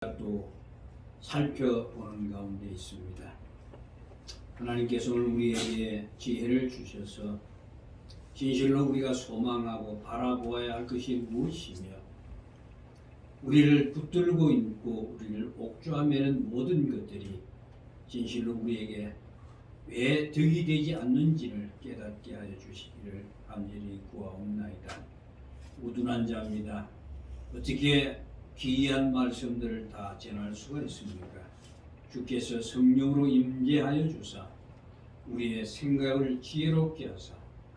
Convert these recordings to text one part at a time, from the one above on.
또 살펴보는 가운데 있습니다. 하나님께서 오늘 우리에게 지혜를 주셔서 진실로 우리가 소망하고 바라보아야 할 것이 무엇이며 우리를 붙들고 있고 우리를 옥죄하는 모든 것들이 진실로 우리에게 왜 덕이 되지 않는지를 깨닫게 하여 주시기를 간절히 구하옵나이다. 우둔한 자입니다. 어떻게 기이한 말씀들을 다 전할 수가 있습니까? 주께서 성령으로 임재하여 주사 우리의 생각을 지혜롭게 하사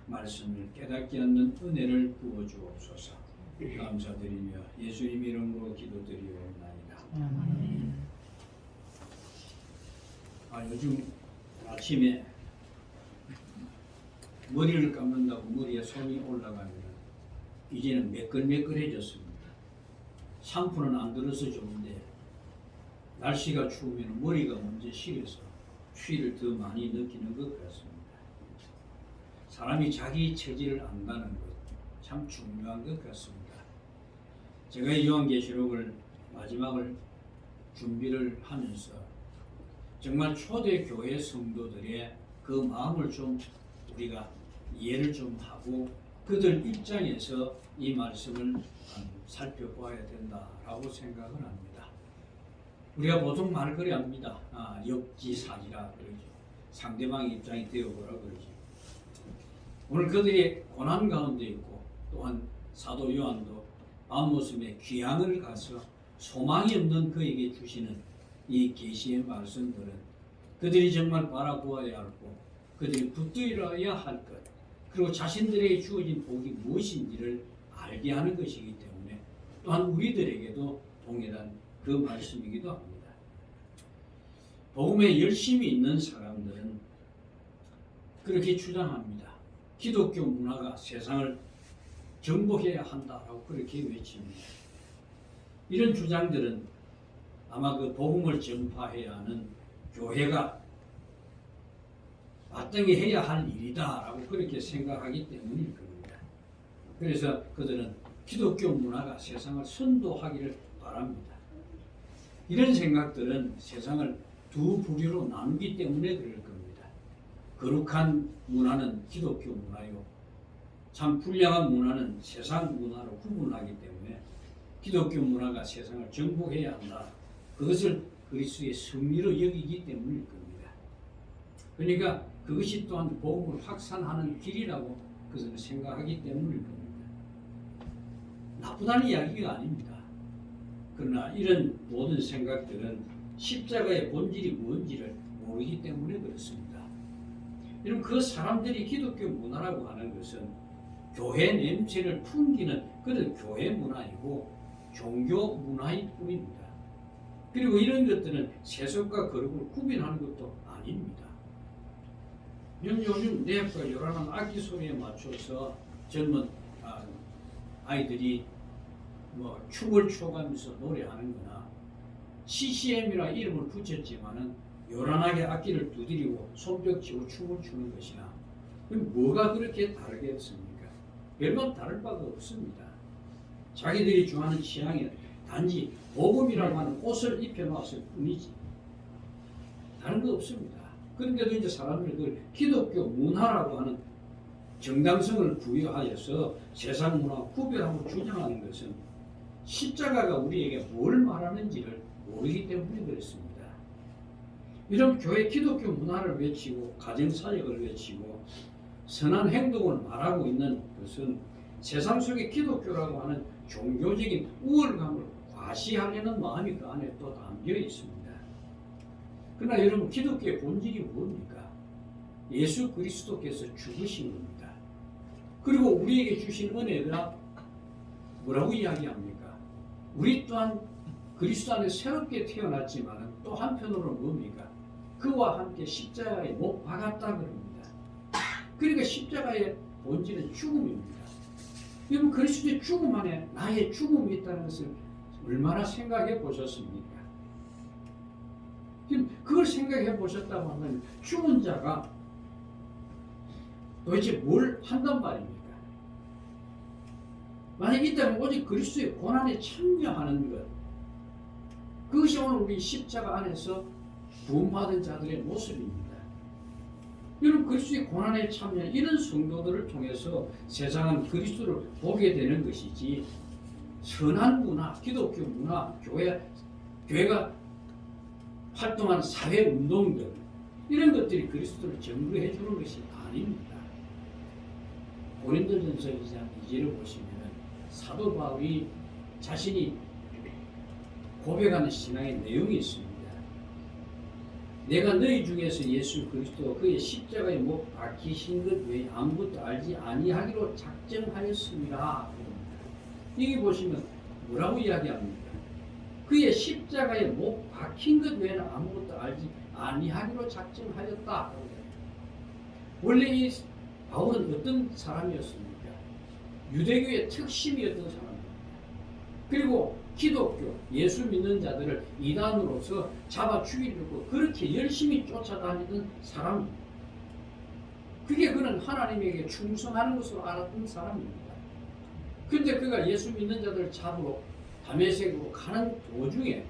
말씀을 깨닫게 하는 은혜를 부어 주옵소서. 감사드리며 예수님 이름으로 기도드리옵나이다. 요즘 아침에 머리를 감는다고 머리에 손이 올라가면 이제는 매끌매끌해졌습니다. 샴푸는 안 들어서 좋은데 날씨가 추우면 머리가 먼저 식어서 추위를 더 많이 느끼는 것 같습니다. 사람이 자기 처지를 안다는 것 참 중요한 것 같습니다. 제가 이 요한계시록을 마지막을 준비를 하면서 정말 초대 교회 성도들의 그 마음을 좀 우리가 이해를 좀 하고 그들 입장에서 이 말씀을 살펴봐야 된다라고 생각을 합니다. 우리가 보통 말그리 합니다. 역지사지라 그러죠. 상대방 입장이 되어보라 그러죠. 오늘 그들이 고난 가운데 있고 또한 사도 요한도 밤모습에 귀향을 가서 소망이 없는 그에게 주시는 이 계시의 말씀들은 그들이 정말 바라보아야 하고 그들이 붙들어야 할 것 그리고 자신들에게 주어진 복이 무엇인지를 알게 하는 것이기 때문에 또한 우리들에게도 동일한 그 말씀이기도 합니다. 복음에 열심히 있는 사람들은 그렇게 주장합니다. 기독교 문화가 세상을 정복해야 한다라고 그렇게 외칩니다. 이런 주장들은 아마 그 복음을 전파해야 하는 교회가 마땅히 해야 할 일이다라고 그렇게 생각하기 때문일 겁니다. 그래서 그들은 기독교 문화가 세상을 선도하기를 바랍니다. 이런 생각들은 세상을 두 부류로 나누기 때문에 그럴 겁니다. 거룩한 문화는 기독교 문화요. 참 불량한 문화는 세상 문화로 구분하기 때문에 기독교 문화가 세상을 정복해야 한다. 그것을 그리스도의 승리로 여기기 때문일 겁니다. 그러니까 그것이 또한 복음을 확산하는 길이라고 그것을 생각하기 때문일 겁니다. 나쁘다는 이야기가 아닙니다. 그러나 이런 모든 생각들은 십자가의 본질이 뭔지를 모르기 때문에 그렇습니다. 여러분 그 사람들이 기독교 문화라고 하는 것은 교회 냄새를 풍기는 그런 교회 문화이고 종교 문화일 뿐입니다. 그리고 이런 것들은 세속과 거룩을 구분하는 것도 아닙니다. 요즘 내학과 요란한 악기 소리에 맞춰서 젊은 아이들이 춤을 춰가면서 노래하는 거나 CCM이라 이름을 붙였지만은 요란하게 악기를 두드리고 손뼉치고 춤을 추는 것이나 뭐가 그렇게 다르겠습니까? 별반 다를 바가 없습니다. 자기들이 좋아하는 취향에 단지 복음이라고 하는 옷을 입혀놨을 뿐이지 다른 거 없습니다. 그런데도 이제 사람들이 그걸 기독교 문화라고 하는 정당성을 부여하여서 세상 문화와 구별하고 주장하는 것은 십자가가 우리에게 뭘 말하는지를 모르기 때문에 그렇습니다. 이런 교회 기독교 문화를 외치고 가정사역을 외치고 선한 행동을 말하고 있는 것은 세상 속의 기독교라고 하는 종교적인 우월감을 과시하려는 마음이 그 안에 또 담겨 있습니다. 그러나 여러분 기독교의 본질이 뭡니까? 예수 그리스도께서 죽으신 겁니다. 그리고 우리에게 주신 은혜가 뭐라고 이야기합니까? 우리 또한 그리스도 안에 새롭게 태어났지만 또 한편으로는 뭡니까? 그와 함께 십자가에 못 박았다 그럽니다. 그러니까 십자가의 본질은 죽음입니다. 여러분 그리스도의 죽음 안에 나의 죽음이 있다는 것을 얼마나 생각해 보셨습니까? 지금 그걸 생각해 보셨다고 하면 죽은 자가 도대체 뭘 한단 말입니까? 만약 있다면 오직 그리스도의 고난에 참여하는 것 그것이 오늘 우리 십자가 안에서 구원받은 자들의 모습입니다. 여러분, 그리스도의 고난에 참여한 이런 성도들을 통해서 세상은 그리스도를 보게 되는 것이지, 선한 문화, 기독교 문화, 교회가 활동하는 사회 운동들, 이런 것들이 그리스도를 증거해 주는 것이 아닙니다. 고린도전서 2장 2절을 보시면 사도 바울이 자신이 고백하는 신앙의 내용이 있습니다. 내가 너희 중에서 예수 그리스도와 그의 십자가에 못 박히신 것 외에 아무것도 알지 아니하기로 작정하였습니다. 여기 보시면 뭐라고 이야기합니까? 그의 십자가에 못 박힌 것 외에는 아무것도 알지 아니하기로 작정하였다. 원래 이 바울은 어떤 사람이었습니까? 유대교의 특심이었던 사람입니다. 그리고 기독교, 예수 믿는 자들을 이단으로서 잡아 죽이려고 그렇게 열심히 쫓아다니던 사람입니다. 그게 그는 하나님에게 충성하는 것으로 알았던 사람입니다. 그런데 그가 예수 믿는 자들을 잡으러 다메섹으로 가는 도중에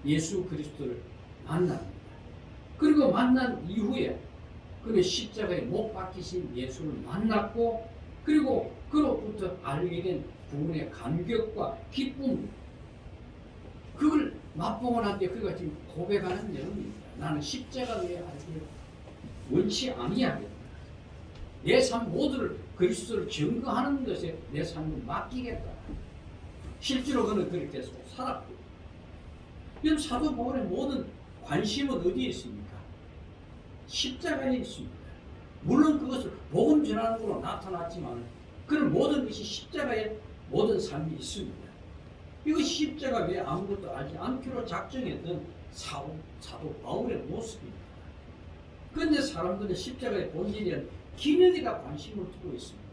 예수 그리스도를 만납니다. 그리고 만난 이후에 그는 십자가에 못 박히신 예수를 만났고, 그리고 그로부터 알게 된 구원의 감격과 기쁨, 그걸 맛보고 난 뒤에 그가 지금 고백하는 내용입니다. 나는 십자가 외에 알기를 원치 아니하겠다. 내 삶 모두를 그리스도를 증거하는 것에 내 삶을 맡기겠다. 실제로 그는 그렇게 살았고, 이런 사도 바울의 모든 관심은 어디에 있습니까? 십자가에 있습니다. 물론 그것을 복음 전하는 걸로 나타났지만 그런 모든 것이 십자가에 모든 삶이 있습니다. 이것이 십자가 외에 아무것도 알지 않기로 작정했던 사도 바울의 모습입니다. 그런데 사람들은 십자가의 본질이란 기능에다 관심을 두고 있습니다.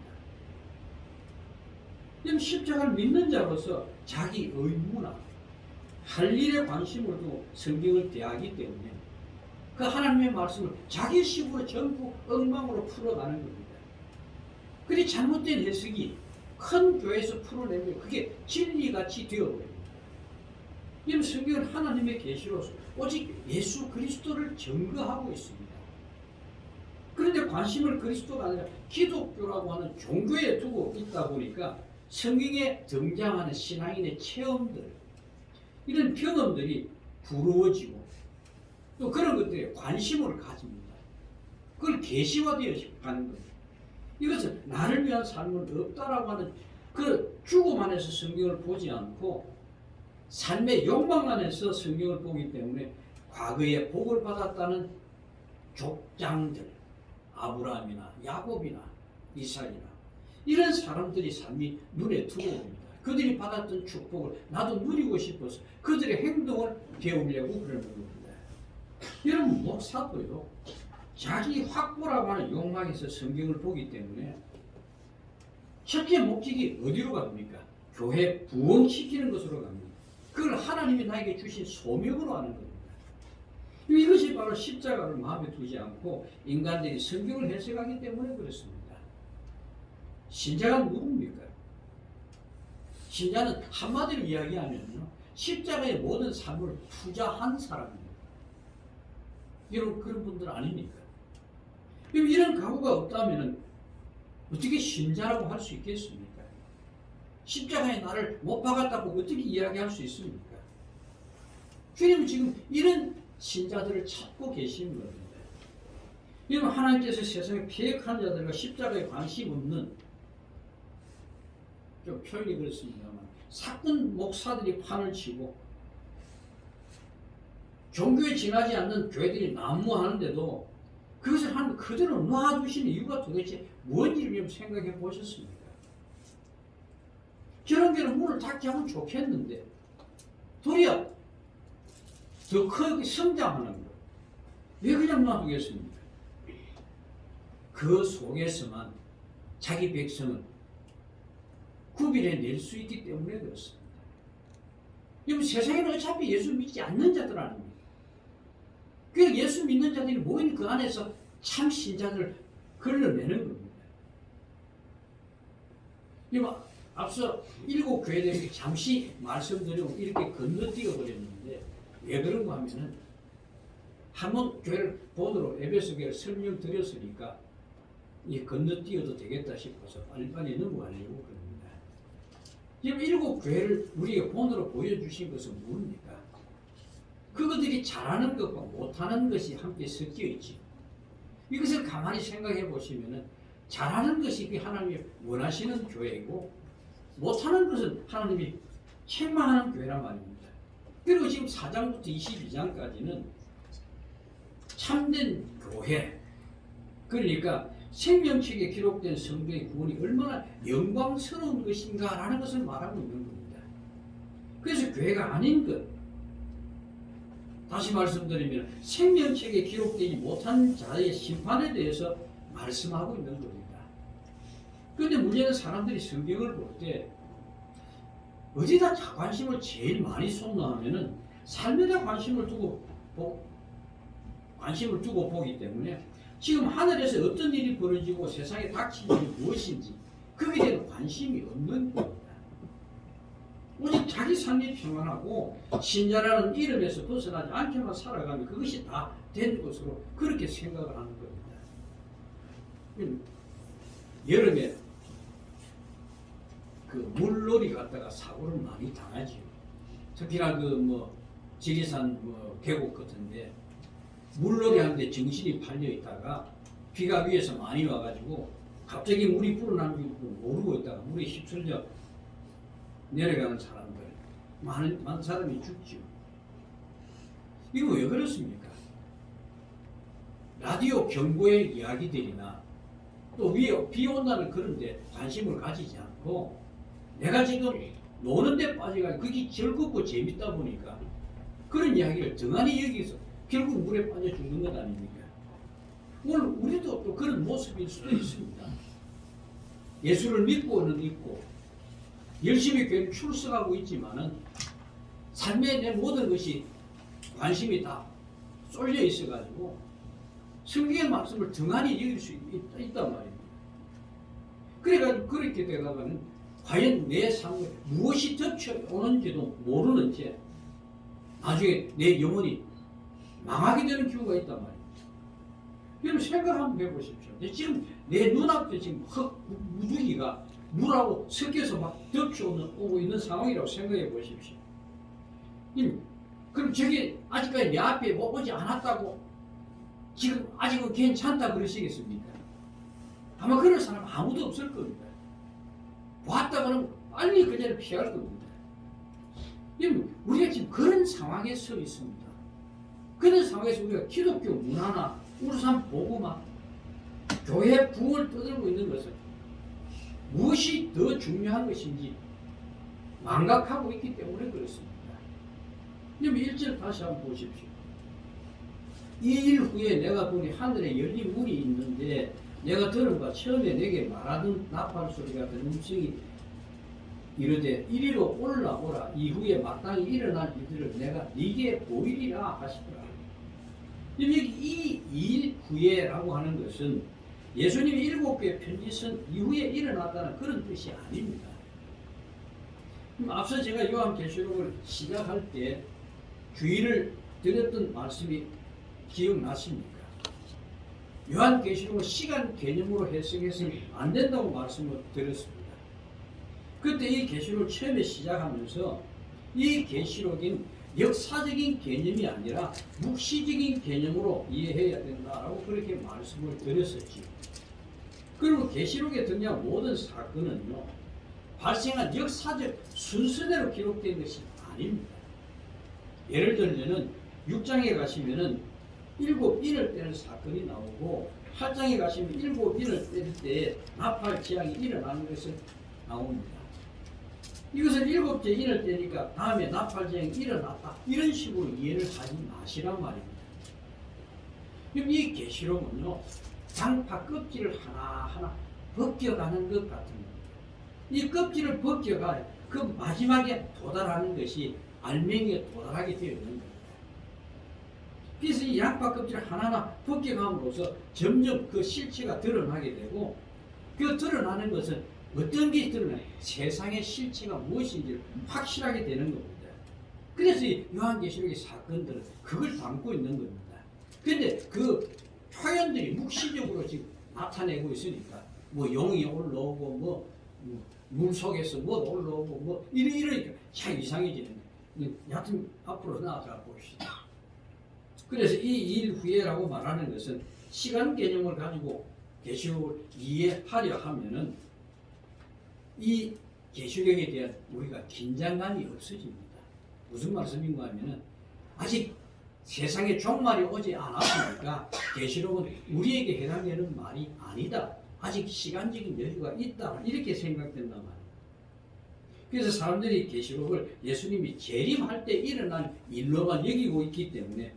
그럼 십자가를 믿는 자로서 자기 의무나 할 일에 관심을 두고 성경을 대하기 때문에 그 하나님의 말씀을 자기 식으로 전부 엉망으로 풀어가는 겁니다. 그리 잘못된 해석이 큰 교회에서 풀어내면 그게 진리같이 되어버립니다. 이 성경은 하나님의 계시로서 오직 예수 그리스도를 증거하고 있습니다. 그런데 관심을 그리스도가 아니라 기독교라고 하는 종교에 두고 있다 보니까 성경에 등장하는 신앙인의 체험들, 이런 경험들이 부러워지고 또 그런 것들에 관심을 가집니다. 그걸 계시화되어 가는 겁니다. 이것은 나를 위한 삶은 없다라고 하는 그 죽음 안에서 성경을 보지 않고 삶의 욕망 안에서 성경을 보기 때문에 과거에 복을 받았다는 족장들, 아브라함이나 야곱이나 이삭이나 이런 사람들이 삶이 눈에 들어옵니다. 그들이 받았던 축복을 나도 누리고 싶어서 그들의 행동을 배우려고 그러는 겁니다. 여러분, 목사도요, 자기 확보라고 하는 욕망에서 성경을 보기 때문에 첫째 목적이 어디로 갑니까? 교회 부흥시키는 것으로 갑니다. 그걸 하나님이 나에게 주신 소명으로 하는 겁니다. 이것이 바로 십자가를 마음에 두지 않고 인간들이 성경을 해석하기 때문에 그렇습니다. 신자가 누굽니까? 신자는 한마디로 이야기하면요, 십자가의 모든 삶을 투자한 사람입니다. 여러분, 그런 분들 아닙니까? 이런 각오가 없다면 어떻게 신자라고 할 수 있겠습니까? 십자가에 나를 못 박았다고 어떻게 이야기할 수 있습니까? 주님은 지금 이런 신자들을 찾고 계시는 겁니다. 여러분, 하나님께서 세상에 폐역한 자들과 십자가에 관심 없는, 좀 표현이 그렇습니다만, 사건 목사들이 판을 치고 종교에 지나지 않는 교회들이 난무하는데도 그것을 하나님 그대로 놔두시는 이유가 도대체 뭔지를 생각해 보셨습니까? 저런 교회는 문을 닫게 하면 좋겠는데 도리어 더 크게 성장하는 것, 왜 그냥 놔두겠습니까? 그 속에서만 자기 백성은 구별해낼 수 있기 때문에 그렇습니다. 여러분, 세상에는 어차피 예수 믿지 않는 자들 아닙니까? 그래서 예수 믿는 자들이 모인 그 안에서 참 신자들을 걸러내는 겁니다. 앞서 7 교회들에게 잠시 말씀드리고 이렇게 건너뛰어 버렸는데, 왜 그런가 하면은 한번 교회를 본으로 에베소 교회를 설명드렸으니까 이 건너뛰어도 되겠다 싶어서 빨리빨리 넘어가려고 그럽니다. 지금 7교회를 우리에게 본으로 보여주신 것은 뭡니까? 그것들이 잘하는 것과 못하는 것이 함께 섞여 있지. 이것을 가만히 생각해 보시면은 잘하는 것이 그 하나님이 원하시는 교회이고 못하는 것은 하나님이 책망하는 교회란 말입니다. 그리고 지금 4장부터 22장까지는 참된 교회, 그러니까 생명책에 기록된 성도의 구원이 얼마나 영광스러운 것인가라는 것을 말하고 있는 겁니다. 그래서 교회가 아닌 것, 다시 말씀드리면 생명책에 기록되지 못한 자의 심판에 대해서 말씀하고 있는 겁니다. 그런데 문제는 사람들이 성경을 볼 때 어디다 관심을 제일 많이 쏟나 하면은 삶에다 관심을 두고 보기 때문에 지금 하늘에서 어떤 일이 벌어지고 세상에 닥친 일이 무엇인지 거기에 대한 관심이 없는 겁니다. 오직 자기 삶이 평안하고 신자라는 이름에서 벗어나지 않게만 살아가면 그것이 다 된 것으로 그렇게 생각을 하는 겁니다. 여름에 그 물놀이 갔다가 사고를 많이 당하지요. 특히나 지리산 계곡 같은데 물놀이 하는데 정신이 팔려 있다가 비가 위에서 많이 와가지고 갑자기 물이 불어나는 줄 모르고 있다가 물에 휩쓸려 내려가는 사람들 많은 사람이 죽죠. 이거 왜 그렇습니까? 라디오 경보의 이야기들이나 또 위에 비 온다는 그런데 관심을 가지지 않고 내가 지금 노는데 빠져가지고 그게 즐겁고 재밌다 보니까 그런 이야기를 등한히 여기서 결국 물에 빠져 죽는 것 아닙니까? 오늘 우리도 또 그런 모습일 수도 있습니다. 예수를 믿고는 있고 열심히 교회를 출석하고 있지만은 삶에 내 모든 것이 관심이 다 쏠려 있어가지고 성경의 말씀을 등한히 여길 수 있단 말입니다. 그래가지고 그렇게 되다가는 과연 내 삶에 무엇이 덮쳐오는지도 모르는 채 나중에 내 영혼이 망하게 되는 경우가 있단 말입니다. 여러분 생각 한번 해보십시오. 지금 내 눈앞에 지금 무더기가 물하고 섞여서 막 덮쳐오고 있는 상황이라고 생각해 보십시오. 그럼 저게 아직까지 내 앞에 오지 않았다고 지금 아직은 괜찮다 그러시겠습니까? 아마 그런 사람 아무도 없을 겁니다. 왔다가는 빨리 그 자리를 피할 겁니다. 우리가 지금 그런 상황에 서 있습니다. 그런 상황에서 우리가 기독교 문화나 우르산 복음화, 교회 부흥을 떠들고 있는 것은 무엇이 더 중요한 것인지 망각하고 있기 때문에 그렇습니다. 1절 다시 한번 보십시오. 이 일 후에 내가 보니 하늘에 열린 문이 있는데 내가 들은 바 처음에 내게 말하던 나팔 소리 같은 음성이 이르되 이리로 올라오라. 이후에 마땅히 일어날 일들을 내가 네게 보이리라 하시더라. 여기 이 일 후에라고 하는 것은 예수님이 7개의 편지 쓴 이후에 일어났다는 그런 뜻이 아닙니다. 앞서 제가 요한계시록을 시작할 때 주의를 드렸던 말씀이 기억나십니까? 요한계시록은 시간 개념으로 해석해서는 안 된다고 말씀을 드렸습니다. 그때 이 계시록을 처음에 시작하면서 이 계시록인 역사적인 개념이 아니라 묵시적인 개념으로 이해해야 된다라고 그렇게 말씀을 드렸었지요. 그리고 계시록에 등장한 모든 사건은요, 발생한 역사적 순서대로 기록된 것이 아닙니다. 예를 들면 6장에 가시면은 7인을 떼는 사건이 나오고 8장에 가시면 7인을 뗄 때 나팔 재앙이 일어나는 것을 나옵니다. 이것은 7째 인을 떼니까 다음에 나팔 재앙이 일어났다 이런 식으로 이해를 하지 마시란 말입니다. 그럼 이 계시록은요, 장파 껍질을 하나하나 벗겨가는 것 같은 겁니다. 이 껍질을 벗겨가 그 마지막에 도달하는 것이 알맹이에 도달하게 되어 있는 겁니다. 그래서 이 양파 껍질을 하나하나 벗겨감으로써 점점 그 실체가 드러나게 되고, 그 드러나는 것은 어떤 게 드러나요? 세상의 실체가 무엇인지 확실하게 되는 겁니다. 그래서 이 요한계시록의 사건들은 그걸 담고 있는 겁니다. 근데 그 표현들이 묵시적으로 지금 나타내고 있으니까 뭐 용이 올라오고 뭐 물속에서 뭐 올라오고 뭐 이러니까 참 이상해지는 거예요. 여하튼 앞으로 나아가 봅시다. 그래서 이 일 후에라고 말하는 것은 시간 개념을 가지고 계시록을 이해하려 하면은 이 계시록에 대한 우리가 긴장감이 없어집니다. 무슨 말씀인가 하면은 아직 세상에 종말이 오지 않았으니까 계시록은 우리에게 해당되는 말이 아니다. 아직 시간적인 여유가 있다. 이렇게 생각된단 말이에요. 그래서 사람들이 계시록을 예수님이 재림할 때 일어난 일로만 여기고 있기 때문에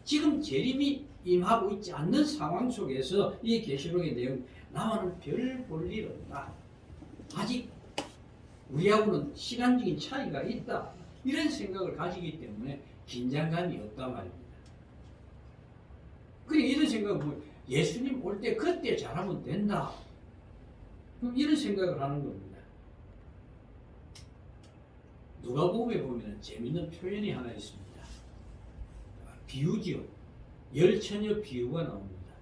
지금 재림이 임하고 있지 않는 상황 속에서 이 계시록의 내용 나와는 별 볼 일 없다. 아직 우리하고는 시간적인 차이가 있다. 이런 생각을 가지기 때문에 긴장감이 없단 말입니다. 그러니까 이런 생각은 뭐 예수님 올 때 그때 잘하면 된다. 그럼 이런 생각을 하는 겁니다. 누가복음에 보면 재밌는 표현이 하나 있습니다. 비유지요. 열처녀 비유가 나옵니다.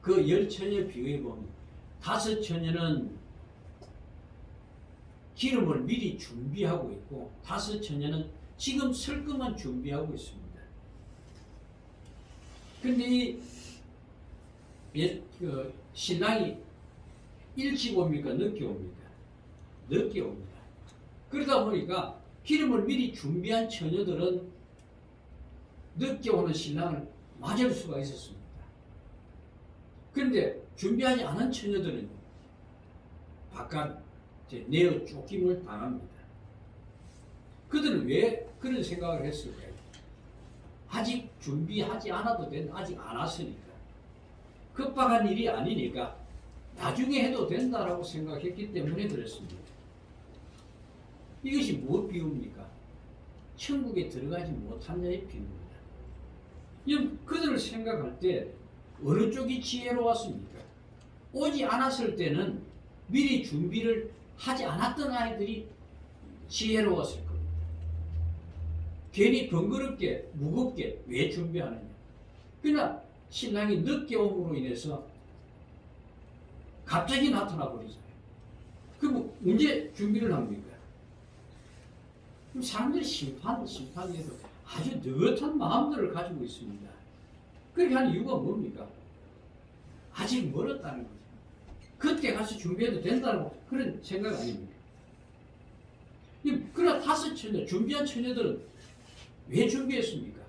그 열처녀 비유에 보면 5처녀는 기름을 미리 준비하고 있고 5처녀는 지금 쓸 것만 준비하고 있습니다. 근데 신랑이 일찍 옵니까? 늦게 옵니까? 늦게 옵니다. 그러다 보니까 기름을 미리 준비한 처녀들은 늦게 오는 신랑을 맞을 수가 있었습니다. 그런데 준비하지 않은 처녀들은 바깥 내어 쫓김을 당합니다. 그들은 왜 그런 생각을 했을까요? 아직 준비하지 않아도 된다. 아직 안 왔으니까. 급박한 일이 아니니까 나중에 해도 된다라고 생각했기 때문에 그랬습니다. 이것이 무엇 비유입니까? 천국에 들어가지 못한 자의 비유입니다. 그들을 생각할 때 어느 쪽이 지혜로웠습니까? 오지 않았을 때는 미리 준비를 하지 않았던 아이들이 지혜로웠을 겁니다. 괜히 번거롭게 무겁게 왜 준비하느냐. 그러나 신랑이 늦게 옴으로 인해서 갑자기 나타나 버리잖아요. 그럼 언제 준비를 합니까? 그럼 사람들이 심판에도 아주 느긋한 마음들을 가지고 있습니다. 그렇게 하는 이유가 뭡니까? 아직 멀었다는 거죠. 그때 가서 준비해도 된다는 그런 생각 아닙니까? 그러나 5처녀, 준비한 처녀들은 왜 준비했습니까?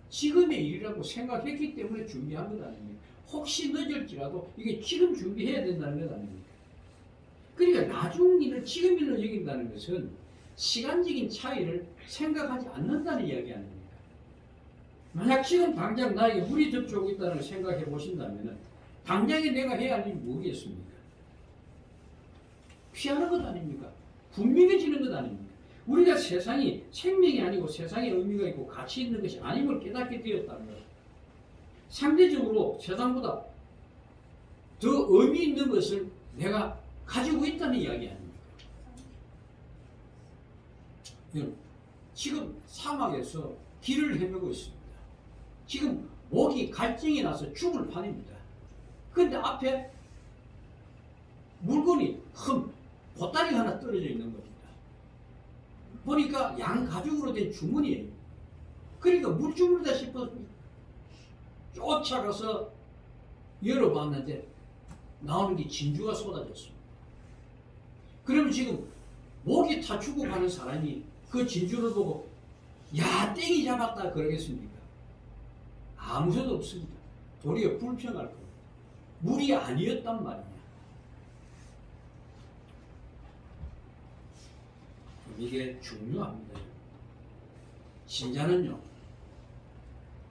지금의 일이라고 생각했기 때문에 준비한 것 아닙니까? 혹시 늦을지라도 이게 지금 준비해야 된다는 것 아닙니까? 그러니까 나중 일을 지금 일로 여긴다는 것은 시간적인 차이를 생각하지 않는다는 이야기 아닙니까? 만약 지금 당장 나에게 물이 접촉하고 있다는 걸 생각해 보신다면 당장에 내가 해야 할 일이 뭐겠습니까? 피하는 것 아닙니까? 분명해지는 것 아닙니까? 우리가 세상이 생명이 아니고 세상에 의미가 있고 가치 있는 것이 아님을 깨닫게 되었다는 것. 상대적으로 세상보다 더 의미 있는 것을 내가 가지고 있다는 이야기 아닙니까? 지금 사막에서 길을 헤매고 있습니다. 지금 목이 갈증이 나서 죽을 판입니다. 그런데 앞에 물건이 보따리가 하나 떨어져 있는 겁니다. 보니까 양 가죽으로 된 주머니예요. 그러니까 물주머니다 싶어서 쫓아가서 열어봤는데 나오는 게 진주가 쏟아졌습니다. 그러면 지금 목이 타 죽어가는 사람이 그 진주를 보고 야 땡이 잡았다 그러겠습니까? 아무 소도 없습니다. 도리어 불평할 겁니다. 물이 아니었단 말이냐. 이게 중요합니다. 신자는요,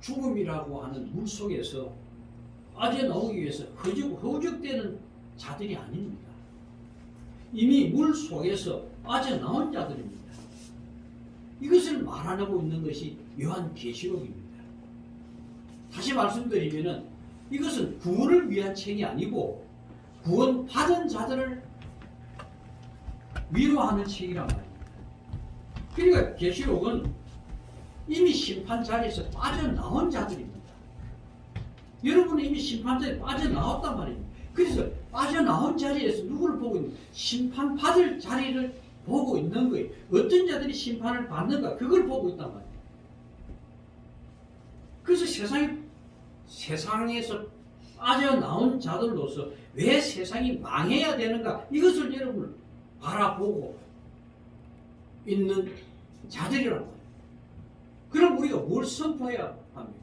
죽음이라고 하는 물 속에서 빠져나오기 위해서 허우적대는 자들이 아닙니다. 이미 물 속에서 빠져나온 자들입니다. 이것을 말하고 있는 것이 요한계시록입니다. 다시 말씀드리면은 이것은 구원을 위한 책이 아니고 구원 받은 자들을 위로하는 책이란 말입니다. 그러니까 계시록은 이미 심판 자리에서 빠져나온 자들입니다. 여러분은 이미 심판 자리에 빠져나왔단 말입니다. 그래서 빠져나온 자리에서 누구를 보고 있는 심판받을 자리를 보고 있는 거예요. 어떤 자들이 심판을 받는가 그걸 보고 있단 말이에요. 그래서 세상에서 빠져나온 자들로서 왜 세상이 망해야 되는가 이것을 여러분 바라보고 있는 자들이라고 해요. 그럼 우리가 뭘 선포해야 합니까?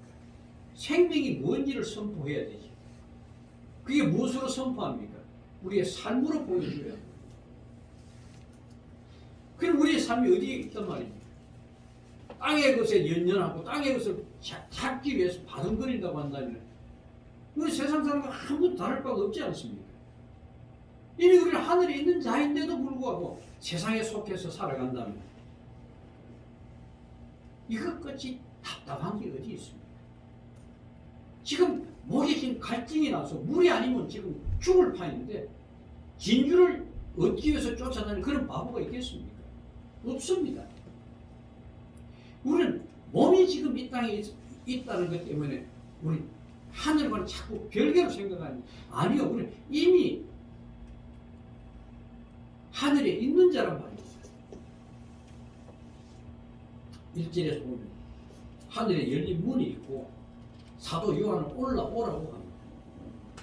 생명이 뭔지를 선포해야 되지. 그게 무엇으로 선포합니까? 우리의 삶으로 보여줘야 합니다. 그럼 우리의 삶이 어디에 있단 말입니까? 땅의 것에 연연하고 땅의 것을 찾기 위해서 바둥거린다고 한다면 우리 세상 사람과 아무도 다를 바가 없지 않습니까? 이미 우리는 하늘에 있는 자인데도 불구하고 세상에 속해서 살아간다면 이것 끝이 답답한 게 어디 있습니까? 지금 목에 지금 갈증이 나서 물이 아니면 지금 죽을 판인데 진주를 얻기 위해서 쫓아다니는 그런 바보가 있겠습니까? 없습니다. 우리는 몸이 지금 이 땅에 있다는 것 때문에 우리 하늘과는 자꾸 별개로 생각하니 아니요. 우리는 이미 하늘에 있는 자란 말입니다. 1절에서 보면 하늘에 열린 문이 있고 사도 요한은 올라오라고 합니다.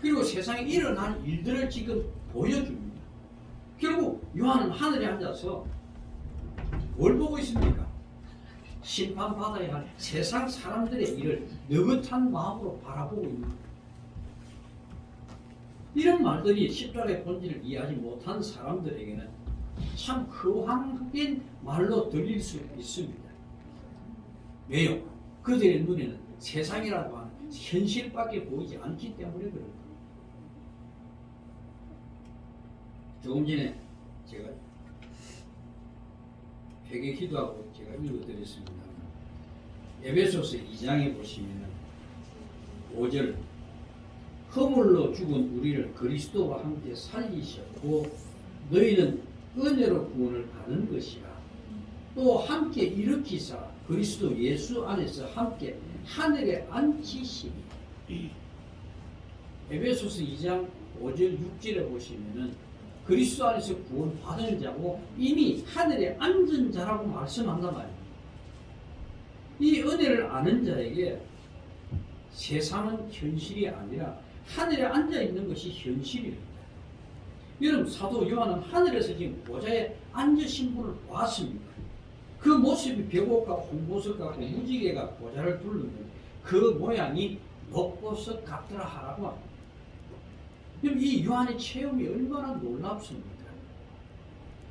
그리고 세상에 일어난 일들을 지금 보여줍니다. 결국 요한은 하늘에 앉아서 뭘 보고 있습니까? 심판받아야 할 세상 사람들의 일을 느긋한 마음으로 바라보고 있는 거예요. 이런 말들이 십자가의 본질을 이해하지 못한 사람들에게는 참 허황된 말로 들릴 수 있습니다. 왜요? 그들의 눈에는 세상이라고 하는 현실밖에 보이지 않기 때문에 그렇습니다. 조금 전에 제가 회개 기도하고 제가 읽어드렸습니다. 에베소서 2장에 보시면 5절 허물로 죽은 우리를 그리스도와 함께 살리셨고 너희는 은혜로 구원을 받은 것이라. 또 함께 일으키사 그리스도 예수 안에서 함께 하늘에 앉히시니. 에베소서 2장 5절 6절에 보시면은 그리스도 안에서 구원 받은 자고 이미 하늘에 앉은 자라고 말씀한단 말이에요. 이 은혜를 아는 자에게 세상은 현실이 아니라 하늘에 앉아 있는 것이 현실입니다. 여러분 사도 요한은 하늘에서 지금 보좌에 앉으신 분을 봤습니다. 그 모습이 벽옥과 홍보석 같고 무지개가 보좌를 둘르는 그 모양이 녹보석 같더라 하라고 합니다. 그럼 이 요한의 체험이 얼마나 놀랍습니까?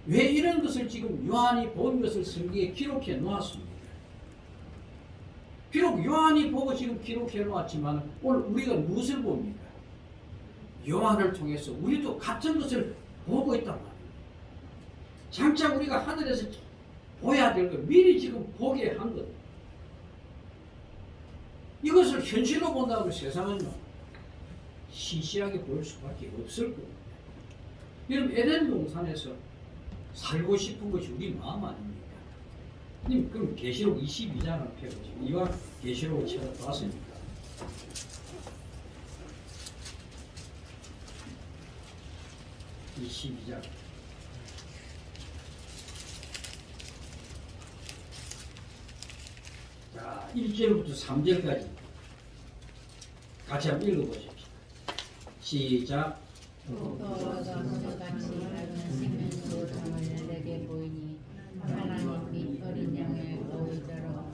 왜 이런 것을 지금 요한이 본 것을 성경에 기록해 놓았습니까? 비록 요한이 보고 지금 기록해 놓았지만 오늘 우리가 무엇을 봅니까? 요한을 통해서 우리도 같은 것을 보고 있단 말이에요. 장차 우리가 하늘에서 보여야 될 것, 미리 지금 보게 한 것. 이것을 현실로 본다면 세상은요, 시시하게 보일 수밖에 없을 겁니다. 여러분, 에덴 동산에서 살고 싶은 것이 우리 마음 아닙니까? 그럼 계시록 22장을 펴보시죠. 이와 계시록을 찾아봤습니까? 이 12장. 자, 1절부터 3절까지 같이 한번 읽어보십시오. 시작. 내게 보이니 하나님 및 어린 양의 어울자로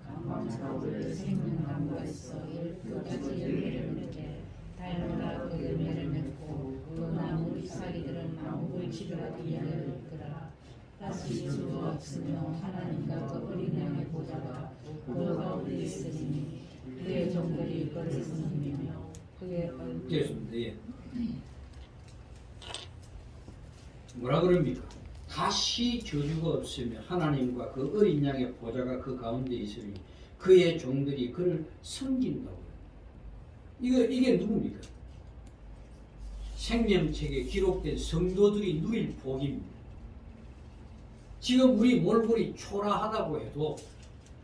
강황사울을 생명나무가 있어 12가지 열매를 맺게 다양한 그 열매를 맺고 그 나무 잎사귀들은 나무불치를 이하여 있더라. 다시 수가 없으며 하나님과 그 어린 양의 보좌가 그 가운데 있으니 그의 종들이 그를 섬기며 그의 됐습니다. 예. 뭐라 그럽니까? 다시 저주가 없으며 하나님과 그 어린 양의 보좌가 그 가운데 있으니 그의 종들이 그를 섬긴다고요. 이게 누굽니까? 생명책에 기록된 성도들이 누릴 복입니다. 지금 우리 몰골이 초라하다고 해도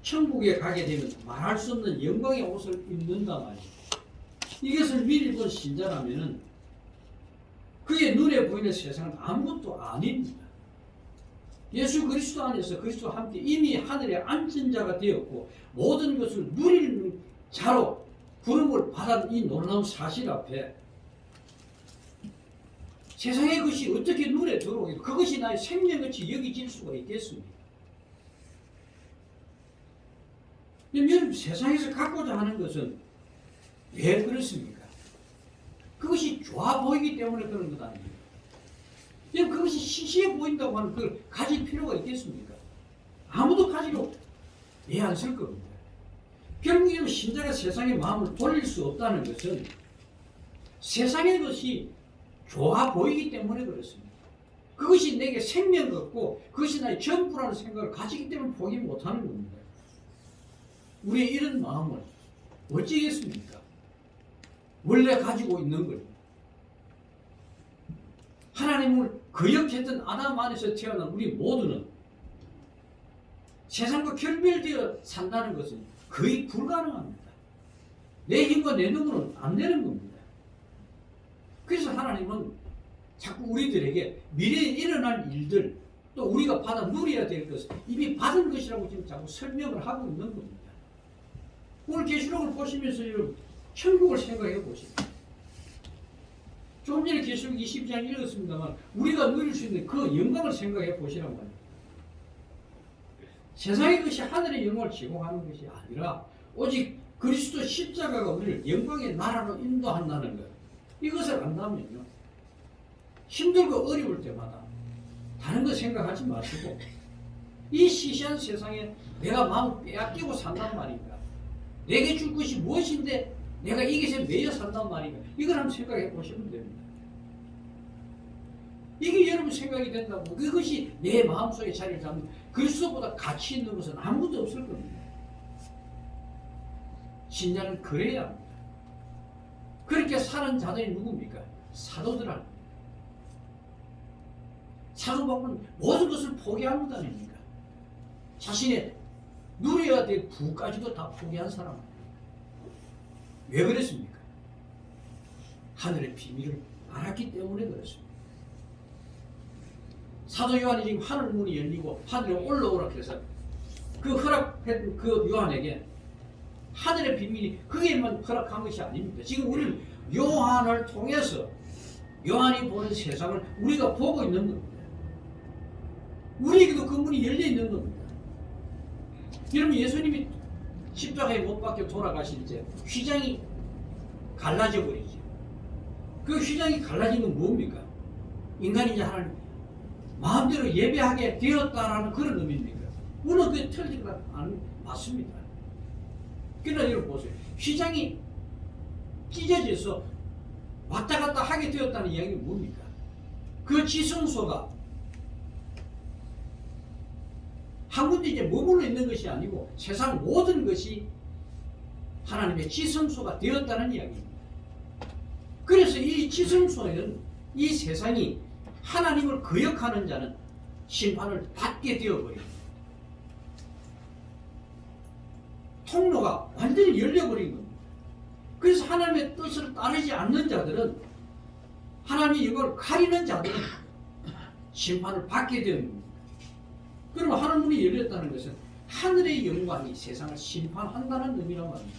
천국에 가게 되면 말할 수 없는 영광의 옷을 입는단 말이에요. 이것을 미리 본 신자라면은 그의 눈에 보이는 세상은 아무것도 아닙니다. 예수 그리스도 안에서 그리스도와 함께 이미 하늘에 앉은 자가 되었고 모든 것을 누리는 자로 부름을 받은 이 놀라운 사실 앞에 세상의 것이 어떻게 눈에 들어오게 그것이 나의 생명같이 여겨질 수가 있겠습니까? 여러분 세상에서 갖고자 하는 것은 왜 그렇습니까? 그것이 좋아 보이기 때문에 그런 것 아닙니까? 여러분 그것이 시시해 보인다고 하는 그걸 가질 필요가 있겠습니까? 아무도 가지고 왜 안 쓸 겁니다. 결국 이 신자가 세상의 마음을 돌릴 수 없다는 것은 세상의 것이 좋아 보이기 때문에 그렇습니다. 그것이 내게 생명 같고 그것이 나의 전부라는 생각을 가지기 때문에 포기 못하는 겁니다. 우리의 이런 마음을 어찌겠습니까? 원래 가지고 있는 거예요. 하나님을 거역했던 아담 안에서 태어난 우리 모두는 세상과 결별되어 산다는 것은 거의 불가능합니다. 내 힘과 내 눈으로는 안 되는 겁니다. 그래서 하나님은 자꾸 우리들에게 미래에 일어날 일들 또 우리가 받아 누려야 될 것을 이미 받은 것이라고 지금 자꾸 설명을 하고 있는 겁니다. 오늘 계시록을 보시면서 여러분 천국을 생각해 보십시오. 조금 전에 계시록 22장 읽었습니다만 우리가 누릴 수 있는 그 영광을 생각해 보시란 말이에요. 세상의 것이 하늘의 영광을 제공하는 것이 아니라 오직 그리스도 십자가가 우리를 영광의 나라로 인도한다는 것. 이것을 안다면요. 힘들고 어려울 때마다 다른 거 생각하지 마시고 이 시시한 세상에 내가 마음을 빼앗기고 산단 말인가. 내게 줄 것이 무엇인데 내가 이것에 매여 산단 말인가. 이걸 한번 생각해 보시면 됩니다. 이게 여러분 생각이 된다고 그것이 내 마음속에 자리를 잡는 그리스도보다 가치 있는 것은 아무것도 없을 겁니다. 신자는 그래야 합니다. 그렇게 사는 자들이 누굽니까? 사도들 아닙니까? 사도바울은 모든 것을 포기한 것 아닙니까? 자신의 누려야 될 부까지도 다 포기한 사람. 왜 그랬습니까? 하늘의 비밀을 알았기 때문에 그랬습니다. 사도 요한이 지금 하늘 문이 열리고 하늘에 올라오라 해서 그 허락했던 그 요한에게 하늘의 비밀이 그게만 허락한 것이 아닙니다. 지금 우리는 요한을 통해서 요한이 보는 세상을 우리가 보고 있는 겁니다. 우리에게도 그 문이 열려 있는 겁니다. 여러분 예수님이 십자가에 못 박혀 돌아가실 때 휘장이 갈라져 버리죠. 그 휘장이 갈라진 건 뭡니까? 인간이자 하나님 마음대로 예배하게 되었다라는 그런 의미입니까? 물론 그게 틀리지가 맞습니다. 그러나 여러분 보세요. 휘장이 찢어져서 왔다 갔다 하게 되었다는 이야기는 뭡니까? 그 지성소가 한 군데 이제 머물러 있는 것이 아니고 세상 모든 것이 하나님의 지성소가 되었다는 이야기입니다. 그래서 이 지성소에는 이 세상이 하나님을 거역하는 자는 심판을 받게 되어버립니다. 통로가 완전히 열려버린 겁니다. 그래서 하나님의 뜻을 따르지 않는 자들은 하나님의 영광을 가리는 자들은 심판을 받게 되는 겁니다. 그러면 하늘 문이 열렸다는 것은 하늘의 영광이 세상을 심판한다는 의미란 말입니다.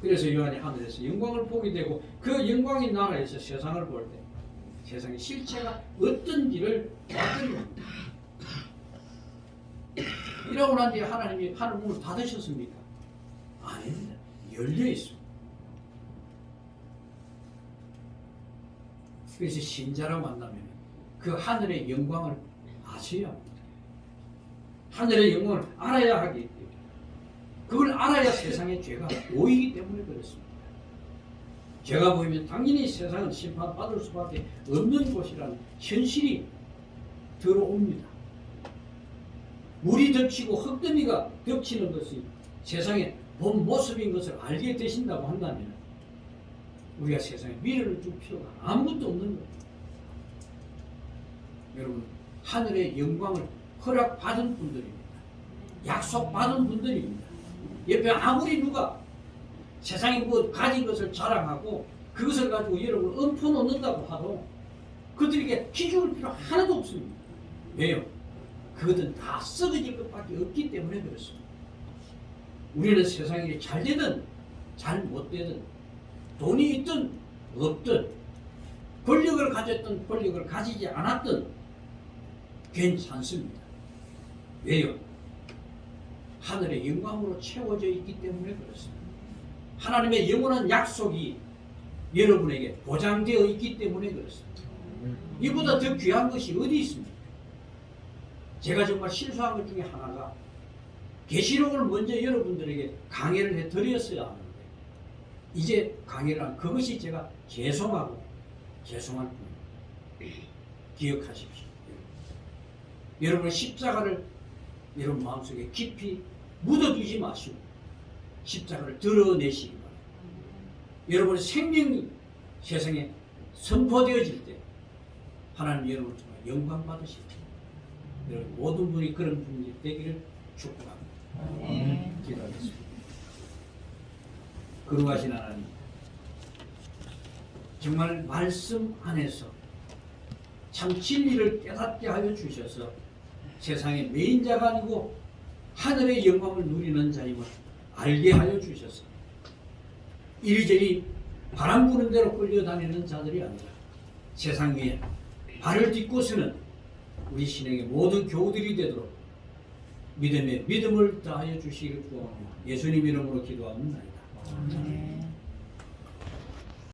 그래서 요한이 하늘에서 영광을 보게 되고 그 영광의 나라에서 세상을 볼 때 세상의 실체가 어떤지를 봤던 겁니다. 이러고 난 뒤에 하나님이 하늘 문을 닫으셨습니까? 아닙니다. 열려 있습니다. 그래서 신자라고 한다면 그 하늘의 영광을 아셔야 합니다. 하늘의 영광을 알아야 하기 때문에 그걸 알아야 세상의 죄가 보이기 때문에 그렇습니다. 죄가 보이면 당연히 세상은 심판받을 수밖에 없는 곳이라는 현실이 들어옵니다. 물이 덮치고 흙더미가 덮치는 것이 세상의 본 모습인 것을 알게 되신다고 한다면 우리가 세상에 미련을 줄 필요가 아무것도 없는 거예요. 여러분 하늘의 영광을 허락받은 분들입니다. 약속받은 분들입니다. 옆에 아무리 누가 세상에 뭐 가진 것을 자랑하고 그것을 가지고 여러분을 엎어놓는다고 하도 그들에게 기죽을 필요 하나도 없습니다. 왜요? 그것은 다 썩어질 것밖에 없기 때문에 그렇습니다. 우리는 세상에 잘 되든 잘 못되든 돈이 있든 없든 권력을 가졌든 권력을 가지지 않았든 괜찮습니다. 왜요? 하늘의 영광으로 채워져 있기 때문에 그렇습니다. 하나님의 영원한 약속이 여러분에게 보장되어 있기 때문에 그렇습니다. 이보다 더 귀한 것이 어디 있습니까? 제가 정말 실수한 것 중에 하나가 계시록을 먼저 여러분들에게 강해를 해드렸어야 하는데 이제 강해를 한 그것이 제가 죄송할 뿐입니다. 기억하십시오. 여러분의 십자가를 여러분 마음속에 깊이 묻어두지 마시고 십자가를 드러내시기 바랍니다. 여러분의 생명이 세상에 선포되어질 때 하나님 여러분을 정말 영광 받으실 때 여러분 모든 분이 그런 분이 되기를 축복합니다. 기도하겠습니다. 거룩하신 하나님, 정말 말씀 안에서 참 진리를 깨닫게 하여 주셔서 세상의 메인자가 아니고 하늘의 영광을 누리는 자임을 알게 하여 주셔서 이리저리 바람 부는 대로 끌려다니는 자들이 아니라 세상 위에 발을 딛고서는 우리 신앙의 모든 교우들이 되도록 믿음에 믿음을 다하여 주시길 구하오며 예수님 이름으로 기도합니다.